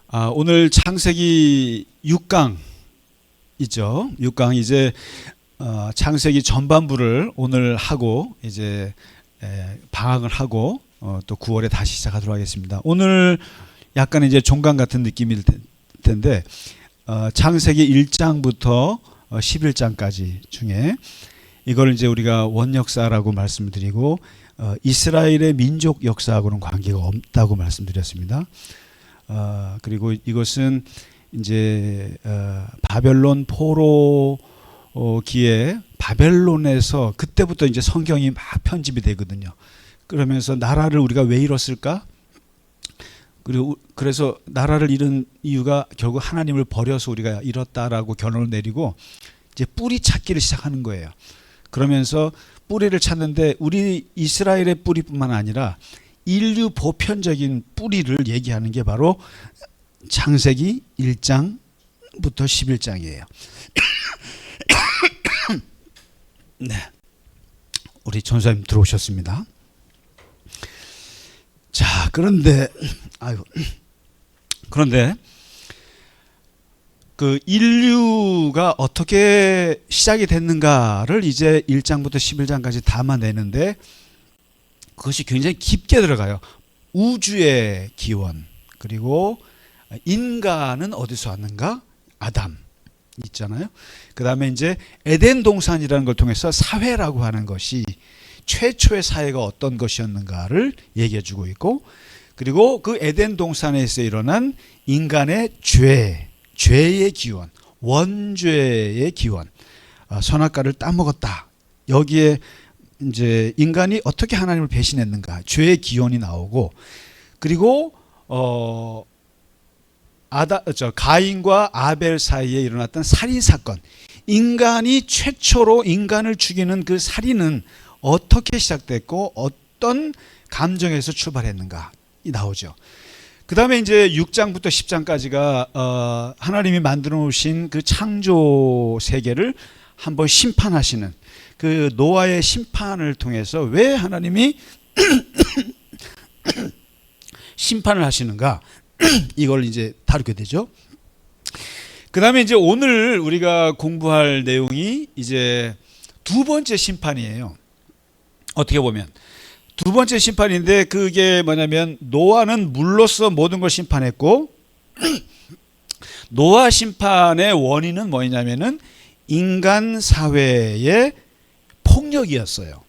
오늘 창세기 6강 있죠. 6강 이제 창세기 전반부를 오늘 하고 이제 방학을 하고 또 9월에 다시 시작하도록 하겠습니다. 오늘 약간 이제 종강 같은 느낌일 텐데 창세기 1장부터 11장까지 중에 이걸 이제 우리가 원역사라고 말씀을 드리고 이스라엘의 민족 역사하고는 관계가 없다고 말씀드렸습니다. 그리고 이것은 이제 바벨론 포로기에 바벨론에서 그때부터 이제 성경이 막 편집이 되거든요. 그러면서 나라를 우리가 왜 잃었을까? 그리고 그래서 나라를 잃은 이유가 결국 하나님을 버려서 우리가 잃었다라고 결론을 내리고 이제 뿌리 찾기를 시작하는 거예요. 그러면서 뿌리를 찾는데 우리 이스라엘의 뿌리뿐만 아니라 인류 보편적인 뿌리를 얘기하는 게 바로 창세기 1장부터 11장이에요. 네, 우리 전사님 들어오셨습니다. 자, 그런데 그 인류가 어떻게 시작이 됐는가를 이제 1장부터 11장까지 담아내는데 그것이 굉장히 깊게 들어가요. 우주의 기원, 그리고 인간은 어디서 왔는가? 아담 있잖아요. 그 다음에 이제 에덴 동산이라는 걸 통해서 사회라고 하는 것이 최초의 사회가 어떤 것이었는가를 얘기해 주고 있고, 그리고 그 에덴 동산에서 일어난 인간의 죄의 기원, 원죄의 기원, 선악과를 따먹었다. 여기에 이제 인간이 어떻게 하나님을 배신했는가, 죄의 기원이 나오고, 그리고 가인과 아벨 사이에 일어났던 살인 사건, 인간이 최초로 인간을 죽이는 그 살인은 어떻게 시작됐고 어떤 감정에서 출발했는가 이 나오죠. 그 다음에 이제 6장부터 10장까지가 하나님이 만들어 놓으신 그 창조 세계를 한번 심판하시는 그 노아의 심판을 통해서 왜 하나님이 심판을 하시는가 이걸 이제 다루게 되죠. 그 다음에 이제 오늘 우리가 공부할 내용이 이제 두 번째 심판이에요. 어떻게 보면 두 번째 심판인데 그게 뭐냐면 노아는 물로써 모든 걸 심판했고 노아 심판의 원인은 뭐냐면은 인간 사회의 폭력이었어요.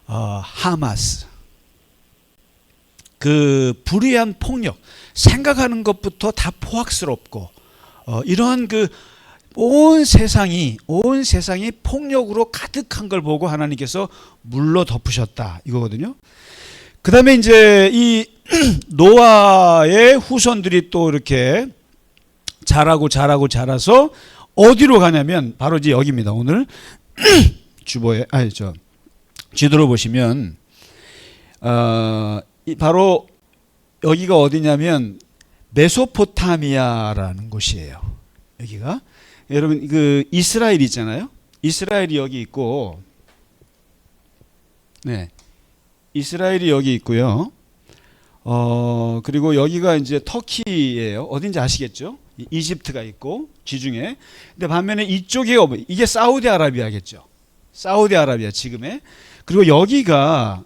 하마스, 그 불의한 폭력, 생각하는 것부터 다 포악스럽고 이러한 그 온 세상이 폭력으로 가득한 걸 보고 하나님께서 물로 덮으셨다 이거거든요. 그 다음에 이제 이 노아의 후손들이 또 이렇게 자라서 어디로 가냐면 바로 이제 여기입니다. 오늘 지도로 보시면 바로 여기가 어디냐면 메소포타미아라는 곳이에요. 여기가 여러분 그 이스라엘 있잖아요. 이스라엘이 여기 있고, 네, 이스라엘이 여기 있고요. 그리고 여기가 이제 터키예요. 어딘지 아시겠죠? 이집트가 있고 지중해. 근데 반면에 이쪽에 이게 사우디아라비아겠죠. 사우디아라비아 지금의. 그리고 여기가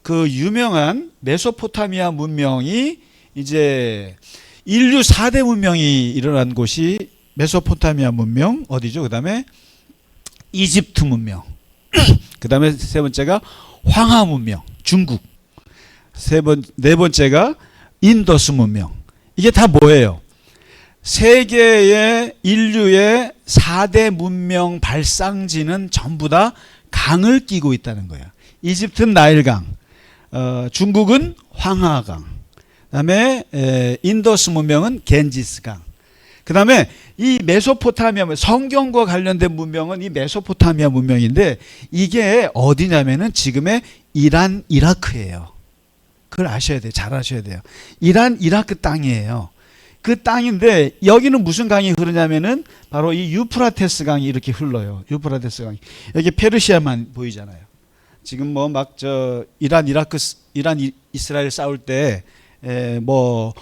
그 유명한 메소포타미아 문명이 이제 인류 4대 문명이 일어난 곳이 메소포타미아 문명 어디죠? 그 다음에 이집트 문명, 그 다음에 세 번째가 황하 문명 중국, 네 번째가 인더스 문명. 이게 다 뭐예요? 세계의 인류의 4대 문명 발상지는 전부 다 강을 끼고 있다는 거예요. 이집트는 나일강, 중국은 황하강, 그 다음에 인더스 문명은 겐지스강. 그 다음에 이 메소포타미아, 성경과 관련된 문명은 이 메소포타미아 문명인데 이게 어디냐면은 지금의 이란, 이라크예요. 그걸 아셔야 돼요. 잘 아셔야 돼요. 이란, 이라크 땅이에요. 그 땅인데 여기는 무슨 강이 흐르냐면은 바로 이 유프라테스 강이 이렇게 흘러요. 유프라테스 강이. 여기 페르시아만 보이잖아요. 지금 뭐 막 이란, 이라크, 이란, 이스라엘 싸울 때 뭐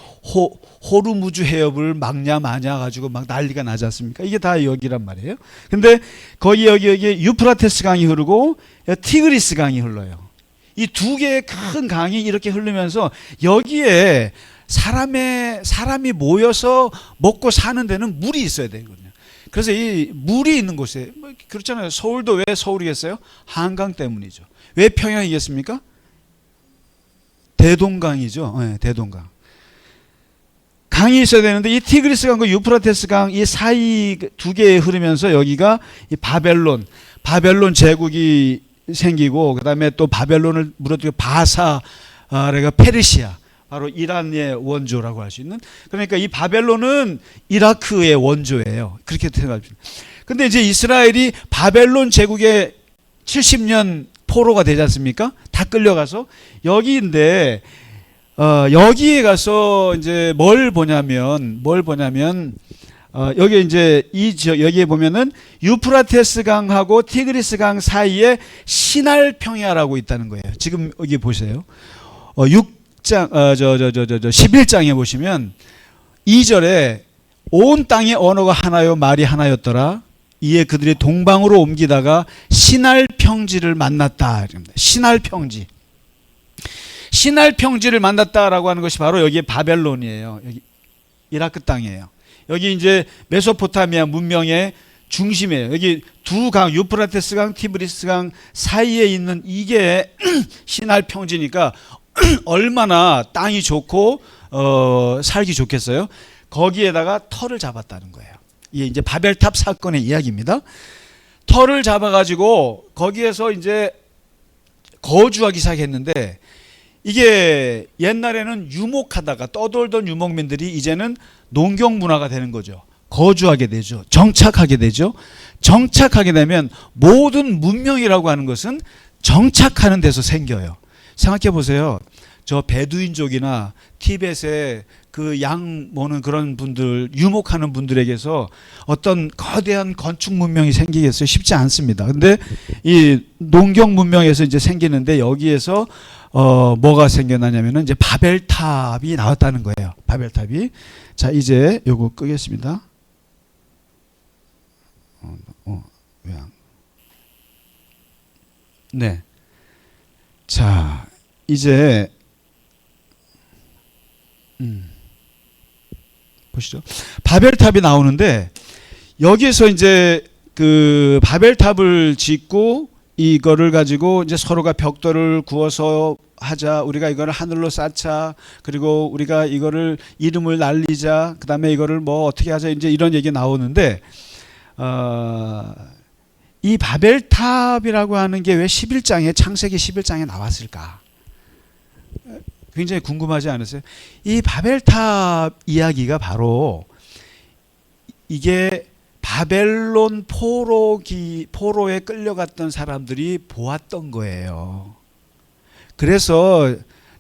호르무즈 해협을 막냐 마냐 가지고 막 난리가 나지 않습니까? 이게 다 여기란 말이에요. 근데 거기 여기 유프라테스 강이 흐르고 티그리스 강이 흘러요. 이 두 개의 큰 강이 이렇게 흐르면서 여기에 사람이 모여서 먹고 사는 데는 물이 있어야 되거든요. 그래서 이 물이 있는 곳에 그렇잖아요. 서울도 왜 서울이겠어요? 한강 때문이죠. 왜 평양이겠습니까? 대동강이죠. 네, 대동강. 강이 있어야 되는데 이 티그리스 강과 유프라테스 강 이 사이 두 개에 흐르면서 여기가 이 바벨론 제국이 생기고 그다음에 또 바벨론을 무너뜨리고 바사레가 페르시아 바로 이란의 원조라고 할 수 있는 그러니까 이 바벨론은 이라크의 원조예요. 그렇게 생각합니다. 근데 이제 이스라엘이 바벨론 제국의 70년 포로가 되지 않습니까? 다 끌려가서 여기인데 여기에 가서 이제 뭘 보냐면 여기 이제 이 지역 여기에 보면은 유프라테스 강하고 티그리스 강 사이에 시날 평야라고 있다는 거예요. 지금 여기 보세요. 11장에 보시면 2절에 온 땅의 언어가 하나요 말이 하나였더라. 이에 그들이 동방으로 옮기다가 시날 평지를 만났다. 시날 평지를 만났다라고 하는 것이 바로 여기에 바벨론이에요. 여기 이라크 땅이에요. 여기 이제 메소포타미아 문명의 중심이에요. 여기 두 강, 유프라테스 강, 티브리스 강 사이에 있는 이게 시날 평지니까 얼마나 땅이 좋고 살기 좋겠어요. 거기에다가 터를 잡았다는 거예요. 이게 이제 바벨탑 사건의 이야기입니다. 터를 잡아가지고 거기에서 이제 거주하기 시작했는데 이게 옛날에는 유목하다가 떠돌던 유목민들이 이제는 농경 문화가 되는 거죠. 거주하게 되죠. 정착하게 되죠. 정착하게 되면 모든 문명이라고 하는 것은 정착하는 데서 생겨요. 생각해 보세요. 저 베두인족이나 티벳의 그 양 모는 그런 분들, 유목하는 분들에게서 어떤 거대한 건축 문명이 생기겠어요? 쉽지 않습니다. 근데 이 농경 문명에서 이제 생기는데 여기에서 뭐가 생겨나냐면은 이제 바벨탑이 나왔다는 거예요. 바벨탑이. 자, 이제 요거 끄겠습니다. 왜 안? 네. 자, 이제 보시죠. 바벨탑이 나오는데 여기에서 이제 그 바벨탑을 짓고 이거를 가지고 이제 서로가 벽돌을 구워서 하자. 우리가 이거를 하늘로 쌓자. 그리고 우리가 이거를 이름을 날리자. 그다음에 이거를 뭐 어떻게 하자. 이제 이런 얘기 나오는데 이 바벨탑이라고 하는 게 왜 11장에 창세기 11장에 나왔을까? 굉장히 궁금하지 않으세요? 이 바벨탑 이야기가 바로 이게 바벨론 포로에 끌려갔던 사람들이 보았던 거예요. 그래서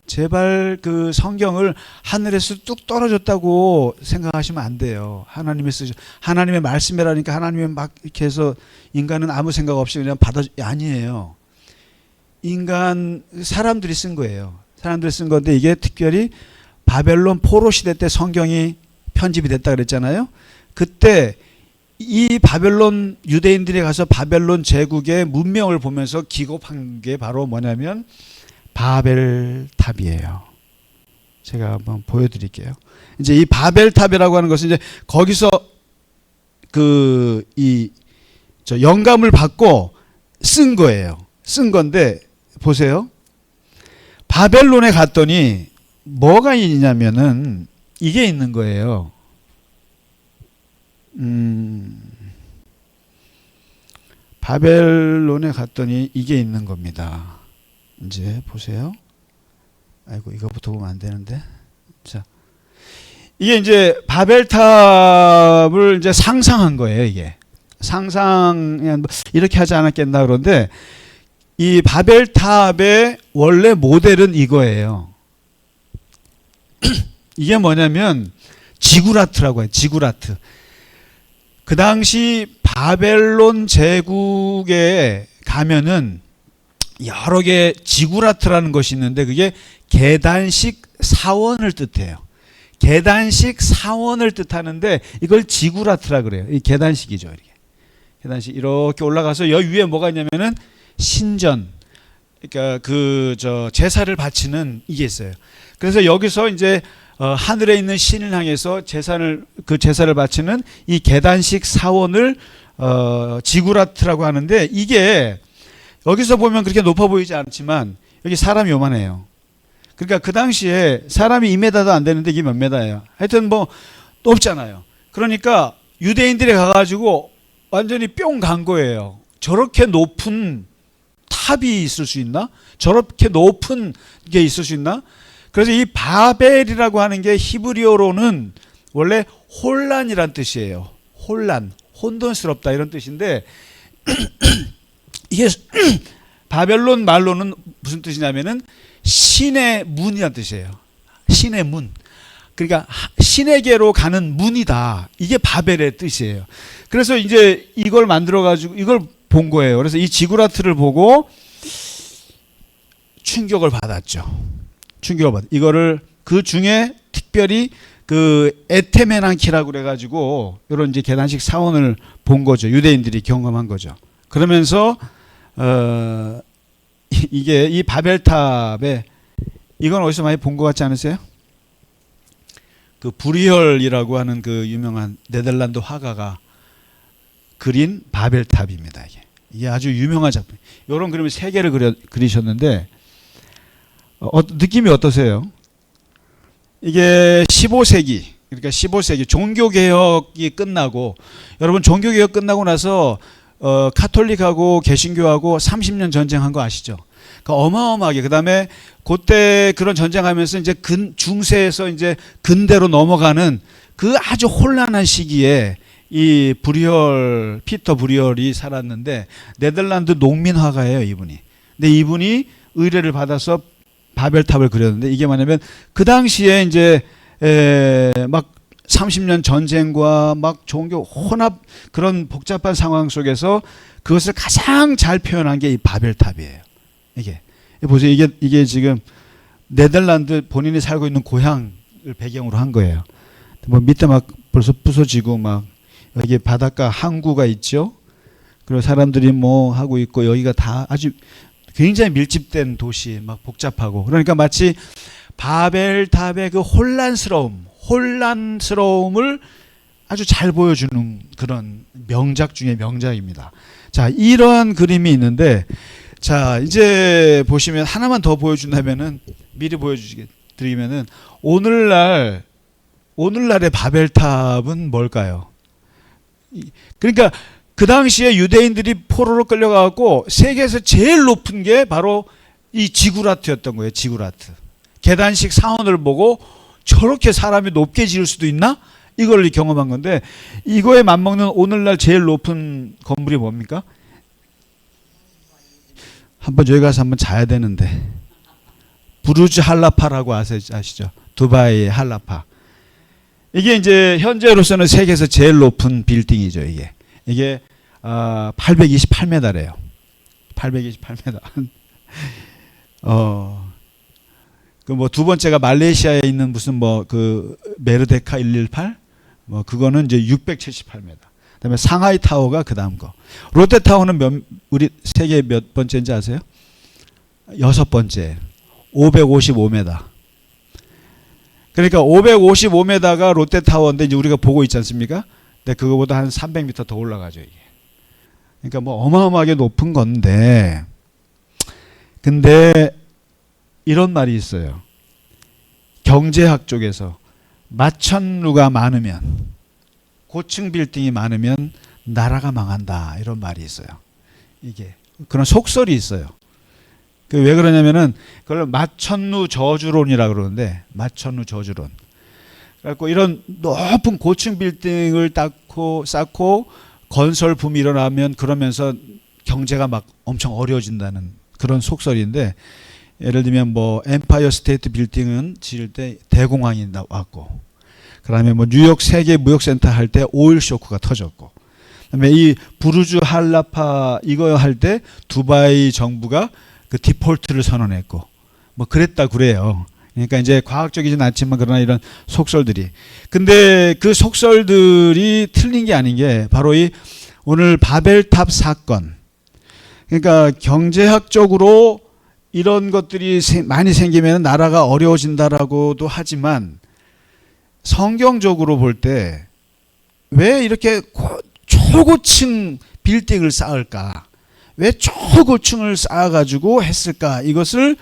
제발 그 성경을 하늘에서 뚝 떨어졌다고 생각하시면 안 돼요. 하나님의 말씀이라니까 하나님이 막 이렇게 해서 인간은 아무 생각 없이 그냥 아니에요. 사람들이 쓴 거예요. 사람들이 쓴 건데 이게 특별히 바벨론 포로 시대 때 성경이 편집이 됐다 그랬잖아요. 그때 이 바벨론 유대인들이 가서 바벨론 제국의 문명을 보면서 기겁한 게 바로 뭐냐면 바벨탑이에요. 제가 한번 보여드릴게요. 이제 이 바벨탑이라고 하는 것은 이제 거기서 영감을 받고 쓴 거예요. 쓴 건데 보세요. 바벨론에 갔더니 뭐가 있냐면은 이게 있는 거예요. 바벨론에 갔더니 이게 있는 겁니다. 이제 보세요. 아이고 이거부터 보면 안 되는데. 자, 이게 이제 바벨탑을 이제 상상한 거예요. 이게 이렇게 하지 않았겠나 그런데 이 바벨탑의 원래 모델은 이거예요. 이게 뭐냐면 지구라트라고 해요. 지구라트. 그 당시 바벨론 제국에 가면은 여러 개 지구라트라는 것이 있는데 그게 계단식 사원을 뜻해요. 계단식 사원을 뜻하는데 이걸 지구라트라 그래요. 이 계단식이죠. 이렇게. 계단식 이렇게 올라가서 여기 위에 뭐가 있냐면은 신전, 그러니까 제사를 바치는 이게 있어요. 그래서 여기서 이제 하늘에 있는 신을 향해서 제사를 바치는 이 계단식 사원을 지구라트라고 하는데, 이게 여기서 보면 그렇게 높아 보이지 않지만 여기 사람이 요만해요. 그러니까 그 당시에 사람이 2m도 안 되는데 이게 몇 메다예요. 하여튼 뭐 높잖아요. 그러니까 유대인들이 가가지고 완전히 뿅 간 거예요. 저렇게 높은 탑이 있을 수 있나? 저렇게 높은 게 있을 수 있나? 그래서 이 바벨이라고 하는 게 히브리어로는 원래 혼란이란 뜻이에요. 혼란, 혼돈스럽다 이런 뜻인데 이게 바벨론 말로는 무슨 뜻이냐면은 신의 문이란 뜻이에요. 신의 문. 그러니까 신에게로 가는 문이다. 이게 바벨의 뜻이에요. 그래서 이제 이걸 만들어 가지고 이걸 본 거예요. 그래서 이 지구라트를 보고 충격을 받았죠. 이거를 그 중에 특별히 그 에테메난키라고 그래 가지고 이런 이제 계단식 사원을 본 거죠. 유대인들이 경험한 거죠. 그러면서 이게 이 바벨탑에, 이건 어디서 많이 본 것 같지 않으세요? 그 브리얼이라고 하는 그 유명한 네덜란드 화가가 그린 바벨탑입니다. 이게 아주 유명한 작품. 이런 그림을 3개를 그리셨는데 느낌이 어떠세요? 이게 15세기, 그러니까 15세기 종교개혁이 끝나고, 여러분 종교개혁 끝나고 나서 카톨릭하고 개신교하고 30년 전쟁한 거 아시죠? 그러니까 어마어마하게, 그 다음에 그때 그런 전쟁하면서 이제 중세에서 이제 근대로 넘어가는 그 아주 혼란한 시기에 이 피터 브리얼이 살았는데, 네덜란드 농민 화가예요, 이분이. 근데 이분이 의뢰를 받아서 바벨탑을 그렸는데, 이게 뭐냐면 그 당시에 이제 막 30년 전쟁과 막 종교 혼합 그런 복잡한 상황 속에서 그것을 가장 잘 표현한 게 이 바벨탑이에요. 이게 보세요. 이게 지금 네덜란드 본인이 살고 있는 고향을 배경으로 한 거예요. 뭐 밑에 막 벌써 부서지고 막 여기 바닷가 항구가 있죠. 그리고 사람들이 뭐 하고 있고, 여기가 다 아주 굉장히 밀집된 도시, 막 복잡하고. 그러니까 마치 바벨탑의 그 혼란스러움을 아주 잘 보여주는 그런 명작 중에 명작입니다. 자, 이런 그림이 있는데, 자, 이제 보시면 하나만 더 보여준다면은, 미리 보여드리면은, 오늘날의 바벨탑은 뭘까요? 그러니까 그 당시에 유대인들이 포로로 끌려가고 세계에서 제일 높은 게 바로 이 지구라트였던 거예요. 지구라트. 계단식 사원을 보고 저렇게 사람이 높게 지을 수도 있나? 이걸 경험한 건데, 이거에 맞먹는 오늘날 제일 높은 건물이 뭡니까? 한번 여기 가서 한번 자야 되는데, 부르즈 할라파라고 아시죠? 두바이의 할라파. 이게 이제 현재로서는 세계에서 제일 높은 빌딩이죠. 이게 828m래요. 828m. 그 뭐 두 번째가 말레이시아에 있는 무슨 뭐 그 메르데카 118, 뭐 그거는 이제 678m. 그다음에 상하이 타워가 그 다음 거. 롯데 타워는 우리 세계 몇 번째인지 아세요? 6번째. 555m. 그러니까 555m가 롯데 타워인데 이제 우리가 보고 있지 않습니까? 근데 그거보다 한 300m 더 올라가죠, 이게. 그러니까 뭐 어마어마하게 높은 건데, 근데 이런 말이 있어요. 경제학 쪽에서 마천루가 많으면, 고층 빌딩이 많으면 나라가 망한다, 이런 말이 있어요. 이게 그런 속설이 있어요. 왜 그러냐면은 그걸 마천루 저주론이라고 그러는데, 마천루 저주론. 그래갖고 이런 높은 고층 빌딩을 쌓고 건설 붐이 일어나면, 그러면서 경제가 막 엄청 어려워진다는 그런 속설인데, 예를 들면 뭐 엠파이어 스테이트 빌딩은 지을 때 대공황이 왔고, 그다음에 뭐 뉴욕 세계 무역센터 할 때 오일 쇼크가 터졌고, 그다음에 이 부르주 할라파 이거 할 때 두바이 정부가 그 디폴트를 선언했고, 뭐 그랬다 그래요. 그러니까 이제 과학적이진 않지만 그러나 이런 속설들이. 근데 그 속설들이 틀린 게 아닌 게 바로 이 오늘 바벨탑 사건. 그러니까 경제학적으로 이런 것들이 많이 생기면 나라가 어려워진다라고도 하지만 성경적으로 볼 때 왜 이렇게 초고층 빌딩을 쌓을까? 왜 초고층을 쌓아가지고 했을까? 이것을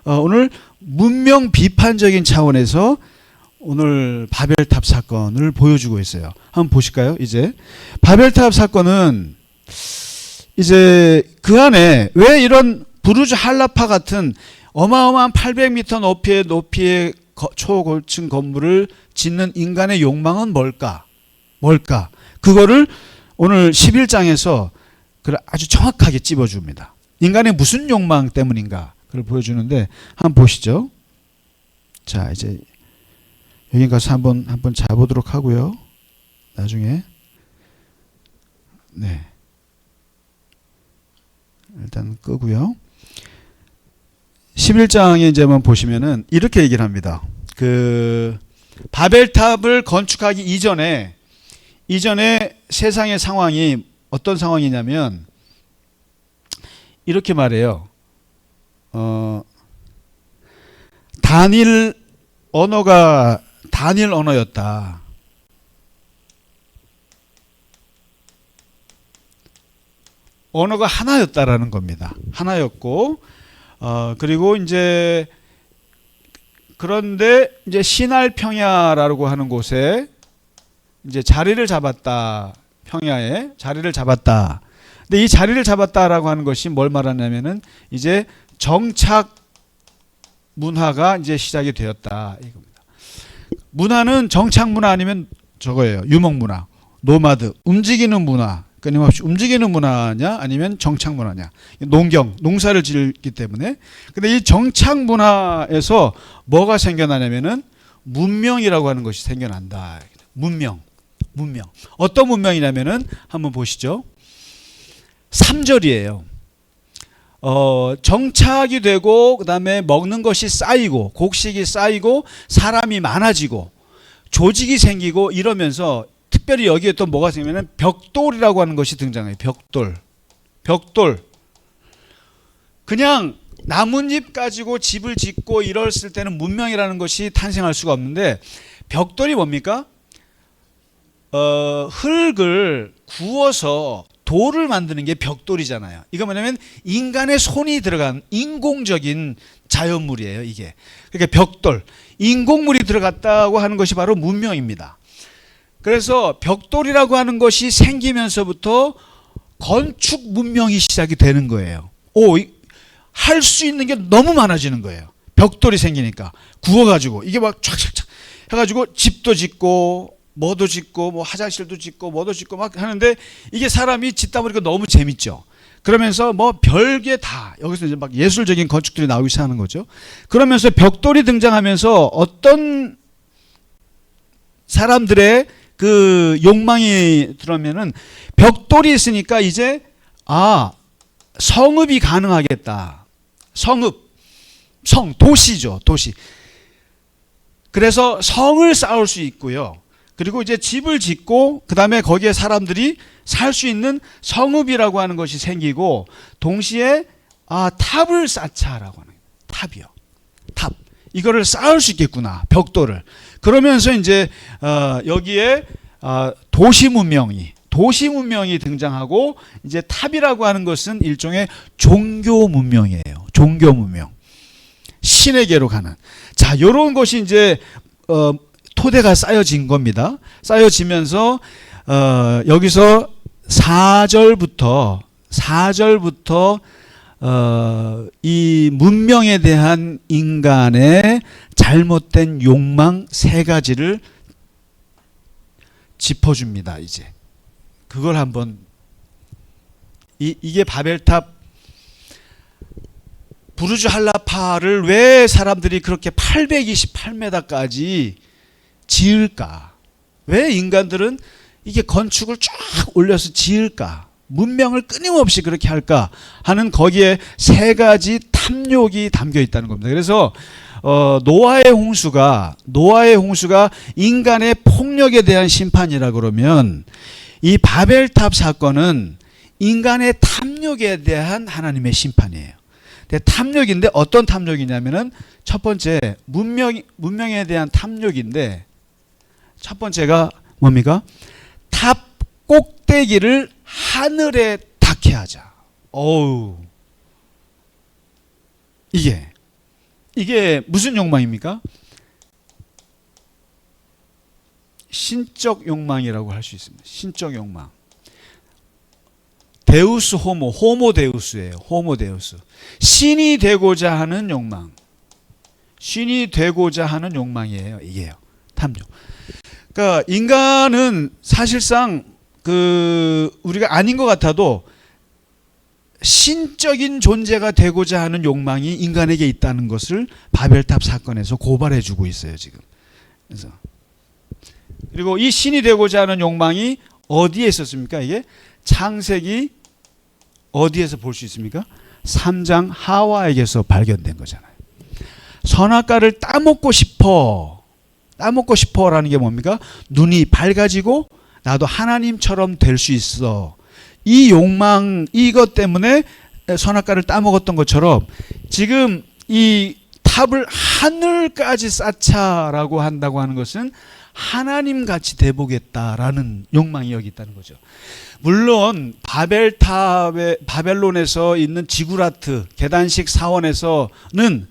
오늘 문명 비판적인 차원에서 오늘 바벨탑 사건을 보여주고 있어요. 한번 보실까요? 이제 바벨탑 사건은 이제 그 안에 왜 이런 부르주 할라파 같은 어마어마한 800m 높이의 초고층 건물을 짓는 인간의 욕망은 뭘까? 그거를 오늘 11장에서 그걸 아주 정확하게 찝어줍니다. 인간의 무슨 욕망 때문인가? 그걸 보여주는데 한번 보시죠. 자, 이제 여기 가서 한번 자보도록 하고요. 나중에 네, 일단 끄고요. 11장에 이제 한번 보시면은 이렇게 얘기를 합니다. 그 바벨탑을 건축하기 이전에 세상의 상황이 어떤 상황이냐면 이렇게 말해요. 단일 언어였다. 언어가 하나였다라는 겁니다. 하나였고, 그리고 이제 그런데 이제 시날 평야라고 하는 곳에 이제 자리를 잡았다. 평야에 자리를 잡았다. 근데 이 자리를 잡았다라고 하는 것이 뭘 말하냐면은 이제 정착 문화가 이제 시작이 되었다 이겁니다. 문화는 정착 문화 아니면 저거예요. 유목 문화, 노마드, 움직이는 문화. 끊임없이 움직이는 문화냐 아니면 정착 문화냐. 농사를 짓기 때문에. 근데 이 정착 문화에서 뭐가 생겨나냐면은 문명이라고 하는 것이 생겨난다. 문명. 어떤 문명이냐면은 한번 보시죠. 3절이에요. 정착이 되고 그다음에 먹는 것이 쌓이고 곡식이 쌓이고 사람이 많아지고 조직이 생기고 이러면서 특별히 여기에 또 뭐가 생기냐면 벽돌이라고 하는 것이 등장해요. 벽돌. 그냥 나뭇잎 가지고 집을 짓고 이랬을 때는 문명이라는 것이 탄생할 수가 없는데 벽돌이 뭡니까? 흙을 구워서 돌을 만드는 게 벽돌이잖아요. 이거 뭐냐면 인간의 손이 들어간 인공적인 자연물이에요. 이게. 그러니까 벽돌. 인공물이 들어갔다고 하는 것이 바로 문명입니다. 그래서 벽돌이라고 하는 것이 생기면서부터 건축 문명이 시작이 되는 거예요. 할 수 있는 게 너무 많아지는 거예요. 벽돌이 생기니까. 구워가지고 이게 막 촥촥촥 해가지고 집도 짓고 뭐도 짓고 뭐 화장실도 짓고 뭐도 짓고 막 하는데 이게 사람이 짓다 보니까 너무 재밌죠. 그러면서 뭐 별게 다 여기서 이제 막 예술적인 건축들이 나오기 시작하는 거죠. 그러면서 벽돌이 등장하면서 어떤 사람들의 그 욕망이 들어오면은 벽돌이 있으니까 이제 성읍이 가능하겠다. 도시죠. 도시. 그래서 성을 쌓을 수 있고요. 그리고 이제 집을 짓고 그다음에 거기에 사람들이 살 수 있는 성읍이라고 하는 것이 생기고 동시에 탑을 쌓자라고 하는 거예요. 탑이요. 탑. 이거를 쌓을 수 있겠구나. 벽돌을. 그러면서 이제 여기에 도시 문명이 등장하고 이제 탑이라고 하는 것은 일종의 종교 문명이에요. 종교 문명. 신에게로 가는. 자, 이런 것이 이제 토대가 쌓여진 겁니다. 쌓여지면서 여기서 4절부터 이 문명에 대한 인간의 잘못된 욕망 3가지를 짚어줍니다. 이제 그걸 한번 이게 바벨탑 부르주 할라파를 왜 사람들이 그렇게 828m까지 지을까? 왜 인간들은 이게 건축을 쫙 올려서 지을까? 문명을 끊임없이 그렇게 할까 하는 거기에 세 가지 탐욕이 담겨 있다는 겁니다. 그래서 노아의 홍수가 인간의 폭력에 대한 심판이라 그러면 이 바벨탑 사건은 인간의 탐욕에 대한 하나님의 심판이에요. 근데 탐욕인데 어떤 탐욕이냐면은 첫 번째 문명에 대한 탐욕인데 첫 번째가 뭡니까? 탑 꼭대기를 하늘에 닿게 하자. 어우. 이게 무슨 욕망입니까? 신적 욕망이라고 할 수 있습니다. 신적 욕망. 데우스 호모 데우스예요. 호모 데우스. 신이 되고자 하는 욕망. 신이 되고자 하는 욕망이에요. 이게요. 탐욕. 그러니까 인간은 사실상 우리가 아닌 것 같아도 신적인 존재가 되고자 하는 욕망이 인간에게 있다는 것을 바벨탑 사건에서 고발해 주고 있어요, 지금. 그래서 그리고 이 신이 되고자 하는 욕망이 어디에 있었습니까? 이게 창세기 어디에서 볼 수 있습니까? 3장 하와에게서 발견된 거잖아요. 선악과를 따먹고 싶어라는 게 뭡니까? 눈이 밝아지고 나도 하나님처럼 될 수 있어. 이 욕망, 이것 때문에 선악과를 따먹었던 것처럼 지금 이 탑을 하늘까지 쌓자라고 한다고 하는 것은 하나님같이 돼보겠다라는 욕망이 여기 있다는 거죠. 물론 바벨론에서 있는 지구라트 계단식 사원에서는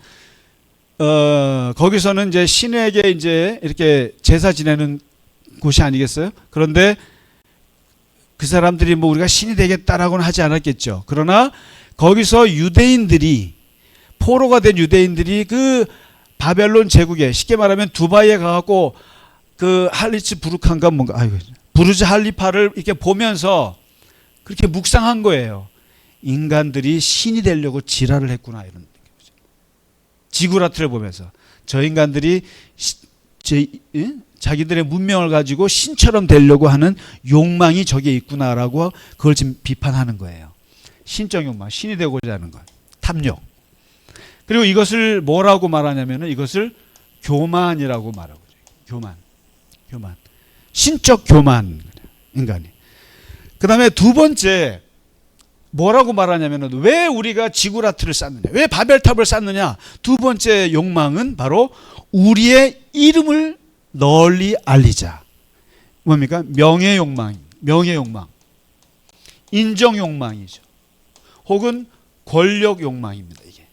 거기서는 이제 신에게 이제 이렇게 제사 지내는 곳이 아니겠어요? 그런데 그 사람들이 뭐 우리가 신이 되겠다라고는 하지 않았겠죠. 그러나 거기서 포로가 된 유대인들이 그 바벨론 제국에 쉽게 말하면 두바이에 가갖고 그 할리츠 부르칸가 뭔가 부르즈 할리파를 이렇게 보면서 그렇게 묵상한 거예요. 인간들이 신이 되려고 지랄을 했구나 이런 거죠. 지구라트를 보면서 저 인간들이 자기들의 문명을 가지고 신처럼 되려고 하는 욕망이 저기에 있구나라고 그걸 지금 비판하는 거예요. 신적 욕망, 신이 되고자 하는 것, 탐욕. 그리고 이것을 뭐라고 말하냐면은 이것을 교만이라고 말하고 교만. 신적 교만, 인간이. 그 다음에 두 번째, 뭐라고 말하냐면은 왜 우리가 지구라트를 쌓느냐, 왜 바벨탑을 쌓느냐. 두 번째 욕망은 바로 우리의 이름을 널리 알리자. 뭡니까? 명예 욕망. 인정 욕망이죠. 혹은 권력 욕망입니다, 이게.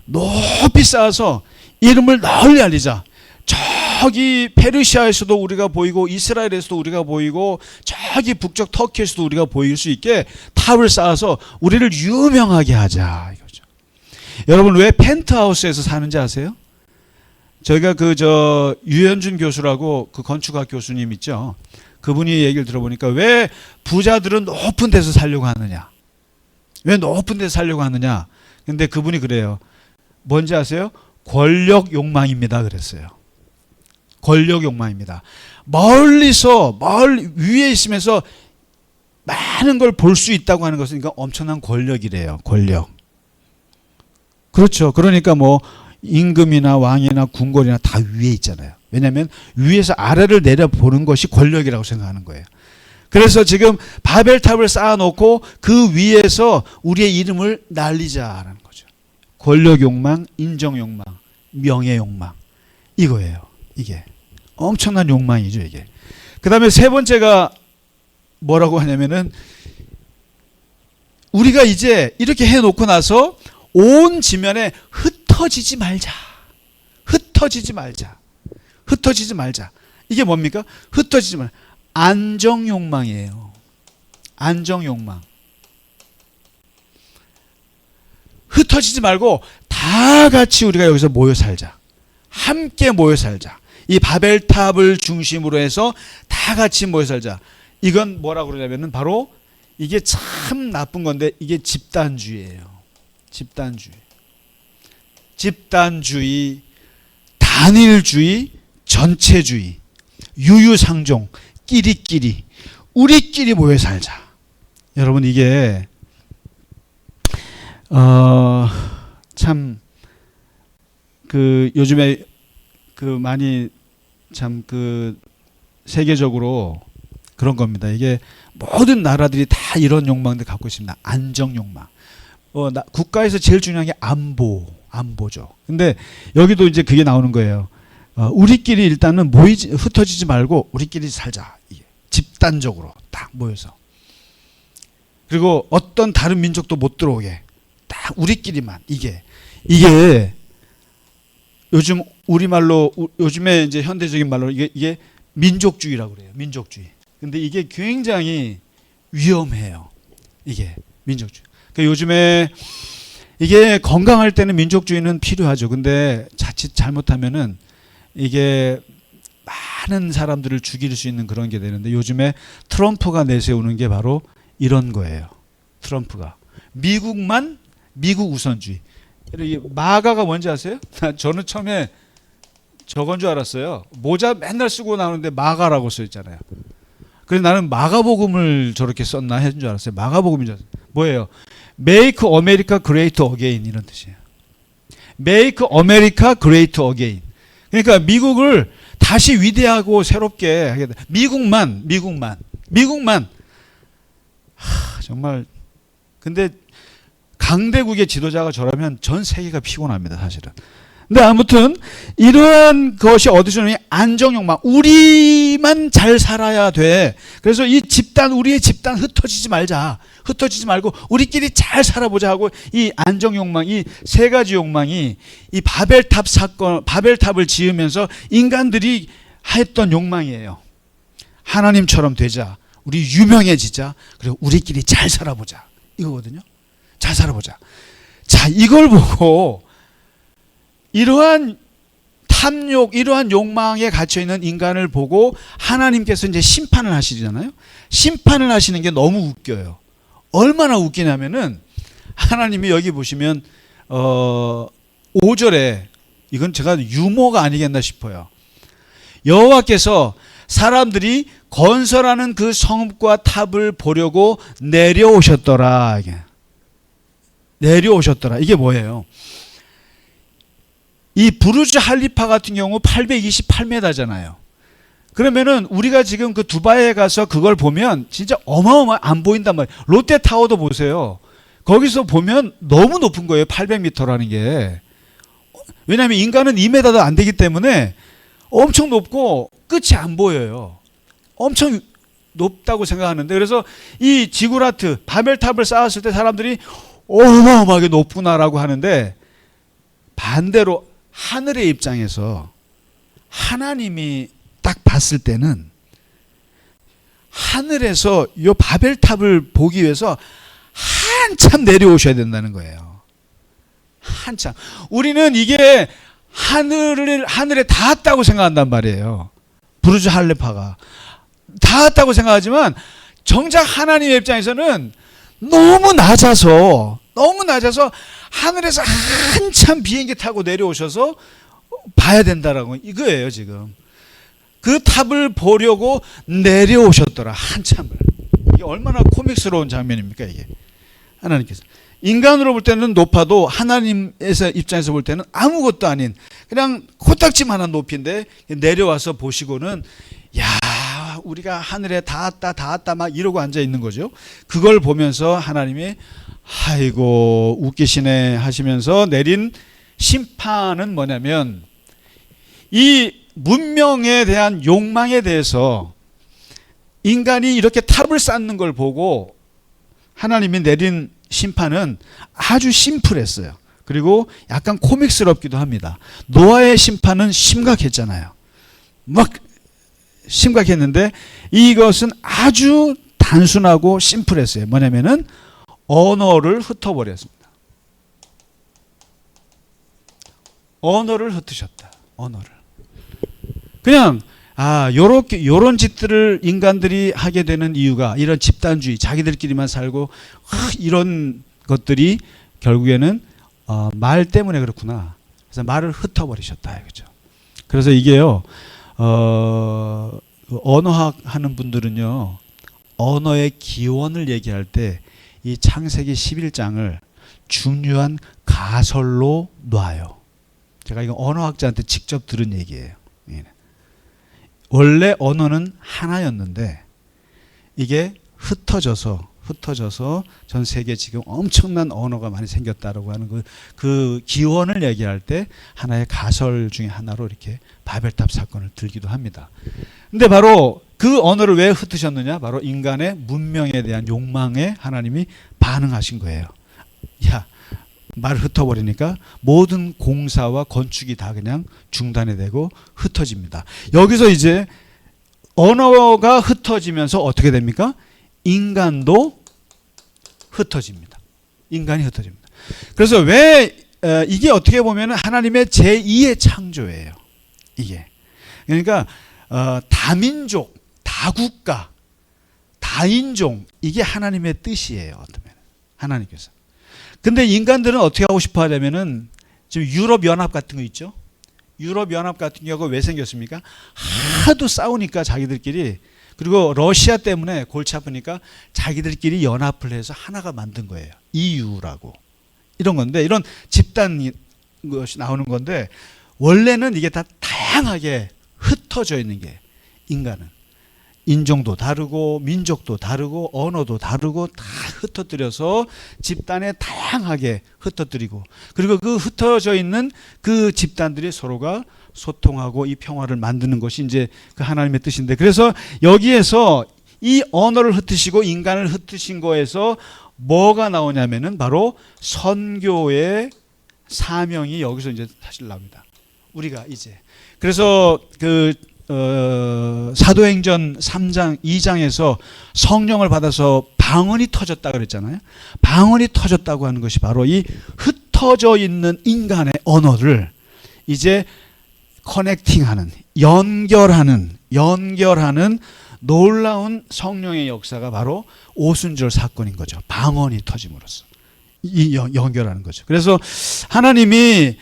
높이 쌓아서 이름을 널리 알리자. 저기 페르시아에서도 우리가 보이고 이스라엘에서도 우리가 보이고 저기 북쪽 터키에서도 우리가 보일 수 있게 탑을 쌓아서 우리를 유명하게 하자 이거죠. 여러분 왜 펜트하우스에서 사는지 아세요? 저희가 유현준 교수라고 그 건축학 교수님 있죠. 그분이 얘기를 들어보니까 왜 부자들은 높은 데서 살려고 하느냐? 왜 높은 데서 살려고 하느냐? 근데 그분이 그래요. 뭔지 아세요? 권력 욕망입니다. 그랬어요. 권력 욕망입니다. 멀리 위에 있으면서 많은 걸 볼 수 있다고 하는 것은 그러니까 엄청난 권력이래요. 권력. 그렇죠. 그러니까 뭐 임금이나 왕이나 궁궐이나 다 위에 있잖아요. 왜냐하면 위에서 아래를 내려보는 것이 권력이라고 생각하는 거예요. 그래서 지금 바벨탑을 쌓아놓고 그 위에서 우리의 이름을 날리자라는 거죠. 권력 욕망, 인정 욕망, 명예 욕망, 이거예요. 이게 엄청난 욕망이죠, 이게. 그 다음에 세 번째가 뭐라고 하냐면은 우리가 이제 이렇게 해놓고 나서 온 지면에 흩어지지 말자. 이게 뭡니까? 흩어지지 말자. 안정 욕망이에요. 안정 욕망. 흩어지지 말고 다 같이 우리가 여기서 모여 살자. 함께 모여 살자. 이 바벨탑을 중심으로 해서 다 같이 모여 살자. 이건 뭐라고 그러냐면은 바로 이게 참 나쁜 건데 이게 집단주의예요. 집단주의, 단일주의, 전체주의, 유유상종, 끼리끼리, 우리끼리 모여 살자. 여러분 이게 참 그 요즘에 그 많이 참 그 세계적으로 그런 겁니다. 이게 모든 나라들이 다 이런 욕망들 갖고 있습니다. 안정 욕망. 국가에서 제일 중요한 게 안보죠. 근데 여기도 이제 그게 나오는 거예요. 우리끼리 일단은 흩어지지 말고 우리끼리 살자. 이게 집단적으로 딱 모여서. 그리고 어떤 다른 민족도 못 들어오게 딱 우리끼리만 이게 요즘 우리말로 요즘에 이제 현대적인 말로 이게 민족주의라고 그래요. 민족주의. 근데 이게 굉장히 위험해요. 이게 민족주의. 그러니까 요즘에 이게 건강할 때는 민족주의는 필요하죠. 근데 자칫 잘못하면은 이게 많은 사람들을 죽일 수 있는 그런 게 되는데 요즘에 트럼프가 내세우는 게 바로 이런 거예요. 트럼프가 미국 우선주의. 마가가 뭔지 아세요? 저는 처음에 저건 줄 알았어요. 모자 맨날 쓰고 나오는데 마가라고 써 있잖아요. 그래서 나는 마가복음을 저렇게 썼나 했는 줄 알았어요. 마가복음인 줄 알았어요. 뭐예요? Make America Great Again 이런 뜻이에요. Make America Great Again. 그러니까 미국을 다시 위대하고 새롭게 하게 돼. 미국만. 정말 근데 강대국의 지도자가 저라면 전 세계가 피곤합니다, 사실은. 근데 아무튼 이러한 것이 어디서 오느냐? 안정욕망. 우리만 잘 살아야 돼. 그래서 우리의 집단 흩어지지 말고 우리끼리 잘 살아보자 하고 이 안정욕망, 이 세 가지 욕망이 이 바벨탑을 지으면서 인간들이 했던 욕망이에요. 하나님처럼 되자. 우리 유명해지자. 그리고 우리끼리 잘 살아보자. 이거거든요. 잘 살아보자. 자, 이걸 보고 이러한 탐욕, 이러한 욕망에 갇혀있는 인간을 보고 하나님께서 이제 심판을 하시잖아요. 심판을 하시는 게 너무 웃겨요. 얼마나 웃기냐면은 하나님이 여기 보시면 5절에 이건 제가 유머가 아니겠나 싶어요. 여호와께서 사람들이 건설하는 그 성읍과 탑을 보려고 내려오셨더라. 이게 뭐예요? 이 부르즈 할리파 같은 경우 828m잖아요. 그러면은 우리가 지금 그 두바이에 가서 그걸 보면 진짜 안 보인단 말이에요. 롯데타워도 보세요. 거기서 보면 너무 높은 거예요. 800m라는 게. 왜냐하면 인간은 2m도 안 되기 때문에 엄청 높고 끝이 안 보여요. 엄청 높다고 생각하는데, 그래서 이 지구라트 바벨탑을 쌓았을 때 사람들이 어마어마하게 높구나라고 하는데, 반대로 하늘의 입장에서 하나님이 딱 봤을 때는 하늘에서 이 바벨탑을 보기 위해서 한참 내려오셔야 된다는 거예요. 한참. 우리는 이게 하늘에 닿았다고 생각한단 말이에요. 부르즈 할리파가 닿았다고 생각하지만 정작 하나님의 입장에서는 너무 낮아서 하늘에서 한참 비행기 타고 내려오셔서 봐야 된다라고 이거예요. 지금 그 탑을 보려고 내려오셨더라. 한참을. 이게 얼마나 코믹스러운 장면입니까? 이게 하나님께서 인간으로 볼 때는 높아도 하나님에서 입장에서 볼 때는 아무것도 아닌 그냥 코딱지만한 높이인데 내려와서 보시고는 야, 우리가 하늘에 닿았다 막 이러고 앉아 있는 거죠. 그걸 보면서 하나님이 아이고 웃기시네 하시면서 내린 심판은 뭐냐면 이 문명에 대한 욕망에 대해서 인간이 이렇게 탑을 쌓는 걸 보고 하나님이 내린 심판은 아주 심플했어요. 그리고 약간 코믹스럽기도 합니다. 노아의 심판은 심각했잖아요. 막 심각했는데 이것은 아주 단순하고 심플했어요. 뭐냐면은 언어를 흩어버렸습니다. 언어를 흩으셨다. 언어를. 그냥 요런 짓들을 인간들이 하게 되는 이유가 이런 집단주의, 자기들끼리만 살고 이런 것들이 결국에는 말 때문에 그렇구나. 그래서 말을 흩어버리셨다. 그렇죠? 그래서 이게요. 언어학 하는 분들은요. 언어의 기원을 얘기할 때 이 창세기 11장을 중요한 가설로 놔요. 제가 이거 언어학자한테 직접 들은 얘기예요. 원래 언어는 하나였는데 이게 흩어져서 전 세계에 지금 엄청난 언어가 많이 생겼다라고 하는 그 기원을 얘기할 때 하나의 가설 중에 하나로 이렇게 바벨탑 사건을 들기도 합니다. 근데 바로 그 언어를 왜 흩으셨느냐? 바로 인간의 문명에 대한 욕망에 하나님이 반응하신 거예요. 야, 말 흩어버리니까 모든 공사와 건축이 다 그냥 중단이 되고 흩어집니다. 여기서 이제 언어가 흩어지면서 어떻게 됩니까? 인간도 흩어집니다. 인간이 흩어집니다. 그래서 왜 이게 어떻게 보면 하나님의 제2의 창조예요. 이게. 그러니까 다민족, 다국가, 다인종 이게 하나님의 뜻이에요. 어쩌면 하나님께서. 근데 인간들은 어떻게 하고 싶어 하냐면은 지금 유럽연합 같은 거 있죠. 유럽연합 같은 경우가 왜 생겼습니까? 하도 싸우니까 자기들끼리, 그리고 러시아 때문에 골치 아프니까 자기들끼리 연합을 해서 하나가 만든 거예요. EU라고. 이런 건데, 이런 집단 것이 나오는 건데, 원래는 이게 다 다양하게 흩어져 있는 게 인간은. 인종도 다르고 민족도 다르고 언어도 다르고 다 흩어뜨려서 집단에 다양하게 흩어뜨리고, 그리고 그 흩어져 있는 그 집단들이 서로가 소통하고 이 평화를 만드는 것이 이제 그 하나님의 뜻인데, 그래서 여기에서 이 언어를 흩으시고 인간을 흩으신 거에서 뭐가 나오냐면은 바로 선교의 사명이 여기서 이제 사실 나옵니다. 우리가 이제 그래서 사도행전 3장 2장에서 성령을 받아서 방언이 터졌다 그랬잖아요. 방언이 터졌다고 하는 것이 바로 이 흩어져 있는 인간의 언어를 이제 커넥팅하는, 연결하는 놀라운 성령의 역사가 바로 오순절 사건인 거죠. 방언이 터짐으로써 이 연결하는 거죠. 그래서 하나님이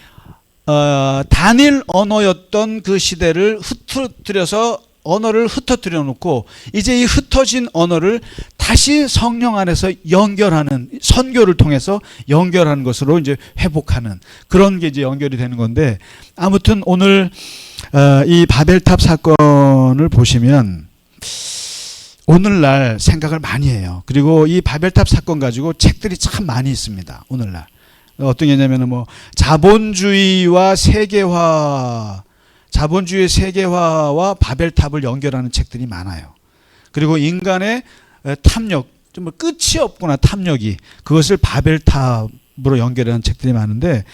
단일 언어였던 그 시대를 흩어뜨려서 언어를 흩어뜨려 놓고 이제 이 흩어진 언어를 다시 성령 안에서 연결하는, 선교를 통해서 연결하는 것으로 이제 회복하는 그런 게 이제 연결이 되는 건데, 아무튼 오늘 이 바벨탑 사건을 보시면 오늘날 생각을 많이 해요. 그리고 이 바벨탑 사건 가지고 책들이 참 많이 있습니다. 오늘날 어떤 게 있냐면 뭐 자본주의의 세계화와 바벨탑을 연결하는 책들이 많아요. 그리고 인간의 탐욕, 좀 끝이 없구나 탐욕이, 그것을 바벨탑으로 연결하는 책들이 많은데,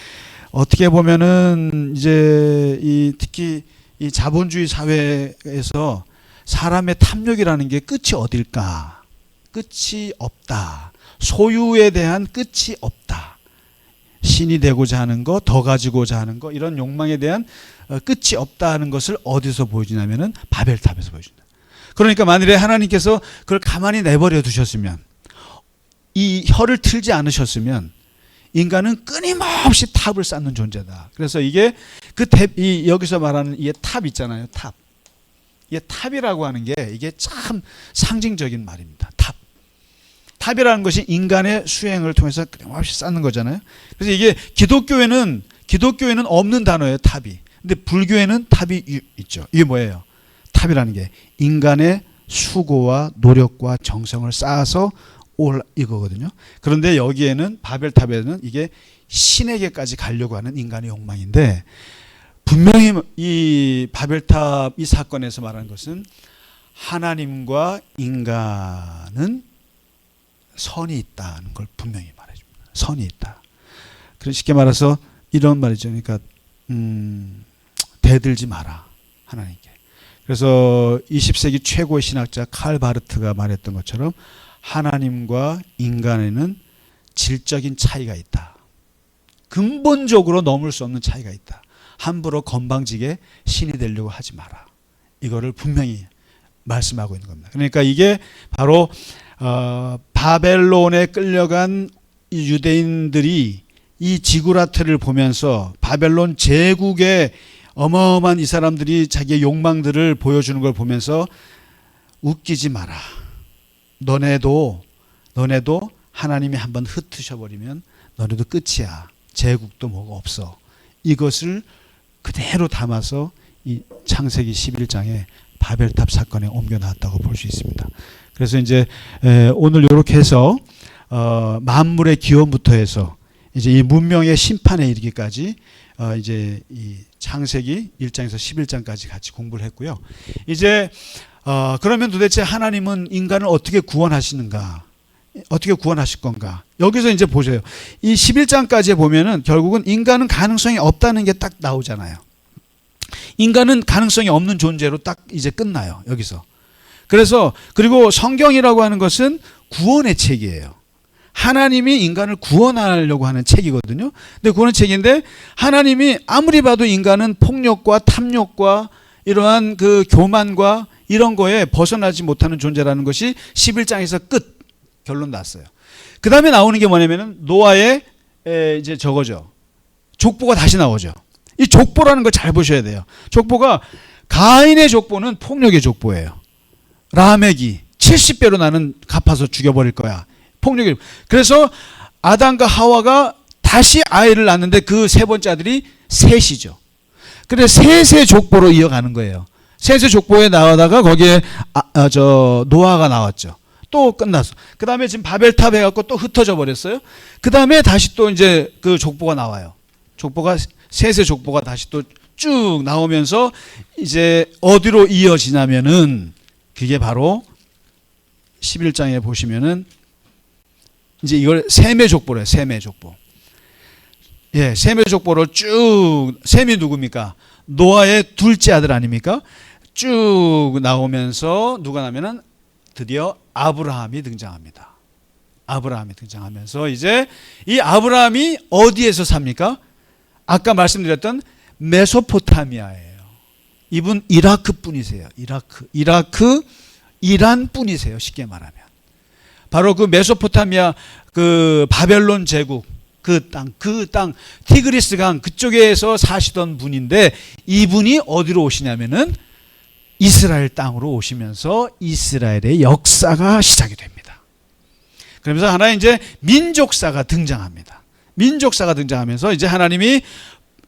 어떻게 보면은 이제 특히 이 자본주의 사회에서 사람의 탐욕이라는 게 끝이 어딜까? 끝이 없다. 소유에 대한 끝이 없다. 신이 되고자 하는 거, 더 가지고자 하는 거, 이런 욕망에 대한 끝이 없다는 것을 어디서 보여주냐면은 바벨탑에서 보여준다. 그러니까 만일에 하나님께서 그걸 가만히 내버려 두셨으면, 이 혀를 틀지 않으셨으면 인간은 끊임없이 탑을 쌓는 존재다. 그래서 이게 여기서 말하는 이게 탑 있잖아요. 탑. 이게 탑이라고 하는 게 이게 참 상징적인 말입니다. 탑. 탑이라는 것이 인간의 수행을 통해서 끊임없이 쌓는 거잖아요. 그래서 이게 기독교에는 없는 단어예요, 탑이. 근데 불교에는 탑이 있죠. 이게 뭐예요? 탑이라는 게 인간의 수고와 노력과 정성을 쌓아서 이거거든요. 그런데 여기에는 바벨탑에는 이게 신에게까지 가려고 하는 인간의 욕망인데, 분명히 이 바벨탑 이 사건에서 말하는 것은 하나님과 인간은 선이 있다는 걸 분명히 말해줍니다. 선이 있다. 그런 쉽게 말해서 이런 말이죠. 그러니까 대들지 마라, 하나님께. 그래서 20세기 최고의 신학자 칼 바르트가 말했던 것처럼 하나님과 인간에는 질적인 차이가 있다. 근본적으로 넘을 수 없는 차이가 있다. 함부로 건방지게 신이 되려고 하지 마라. 이거를 분명히 말씀하고 있는 겁니다. 그러니까 이게 바로 바벨론에 끌려간 이 유대인들이 이 지구라트를 보면서 바벨론 제국의 어마어마한 이 사람들이 자기의 욕망들을 보여주는 걸 보면서 웃기지 마라. 너네도 하나님이 한번 흩으셔버리면 너네도 끝이야. 제국도 뭐가 없어. 이것을 그대로 담아서 이 창세기 11장에 바벨탑 사건에 옮겨놨다고 볼 수 있습니다. 그래서 이제 오늘 이렇게 해서 만물의 기원부터 해서 이제 이 문명의 심판에 이르기까지 이제 이 창세기 1장에서 11장까지 같이 공부를 했고요. 이제 그러면 도대체 하나님은 인간을 어떻게 구원하시는가? 어떻게 구원하실 건가? 여기서 이제 보세요. 이 11장까지 보면은 결국은 인간은 가능성이 없다는 게 딱 나오잖아요. 인간은 가능성이 없는 존재로 딱 이제 끝나요. 여기서. 그래서 그리고 성경이라고 하는 것은 구원의 책이에요. 하나님이 인간을 구원하려고 하는 책이거든요. 근데 구원의 책인데 하나님이 아무리 봐도 인간은 폭력과 탐욕과 이러한 그 교만과 이런 거에 벗어나지 못하는 존재라는 것이 11장에서 끝 결론 났어요. 그 다음에 나오는 게 뭐냐면은 노아의 이제 저거죠. 족보가 다시 나오죠. 이 족보라는 걸 잘 보셔야 돼요. 족보가 가인의 족보는 폭력의 족보예요. 라멕이 70배로 나는 갚아서 죽여버릴 거야. 폭력이. 그래서 아담과 하와가 다시 아이를 낳는데 그 세 번째 아들이 셋이죠. 그래서 셋의 족보로 이어가는 거예요. 셋의 족보에 나오다가 거기에 노아가 나왔죠. 또 끝났어. 그 다음에 지금 바벨탑 해갖고 또 흩어져 버렸어요. 그 다음에 다시 또 이제 그 족보가 나와요. 족보가, 셋의 족보가 다시 또 쭉 나오면서 이제 어디로 이어지냐면은 그게 바로 11장에 보시면은 이제 이걸 셈의 족보래요. 셈의 족보. 예, 셈의 족보로 쭉, 셈이 누굽니까? 노아의 둘째 아들 아닙니까? 쭉 나오면서 누가 나면은 드디어 아브라함이 등장합니다. 아브라함이 등장하면서 이제 이 아브라함이 어디에서 삽니까? 아까 말씀드렸던 메소포타미아예요. 이분 이라크 분이세요. 이란 분이세요. 쉽게 말하면. 바로 그 메소포타미아 그 바벨론 제국 그 땅 티그리스 강 그쪽에서 사시던 분인데 이분이 어디로 오시냐면은 이스라엘 땅으로 오시면서 이스라엘의 역사가 시작이 됩니다. 그러면서 하나의 이제 민족사가 등장합니다. 민족사가 등장하면서 이제 하나님이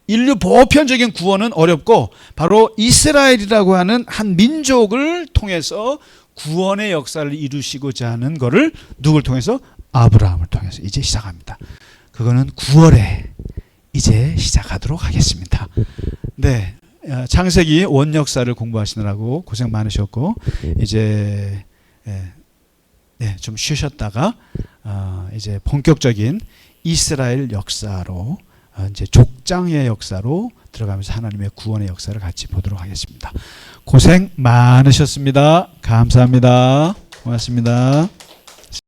인류 보편적인 구원은 어렵고 바로 이스라엘이라고 하는 한 민족을 통해서 구원의 역사를 이루시고자 하는 것을 누굴 통해서? 아브라함을 통해서 이제 시작합니다. 그거는 9월에 이제 시작하도록 하겠습니다. 네, 창세기 원역사를 공부하시느라고 고생 많으셨고 이제 좀 쉬셨다가 이제 본격적인 이스라엘 역사로 이제 족장의 역사로 들어가면서 하나님의 구원의 역사를 같이 보도록 하겠습니다. 고생 많으셨습니다. 감사합니다. 고맙습니다.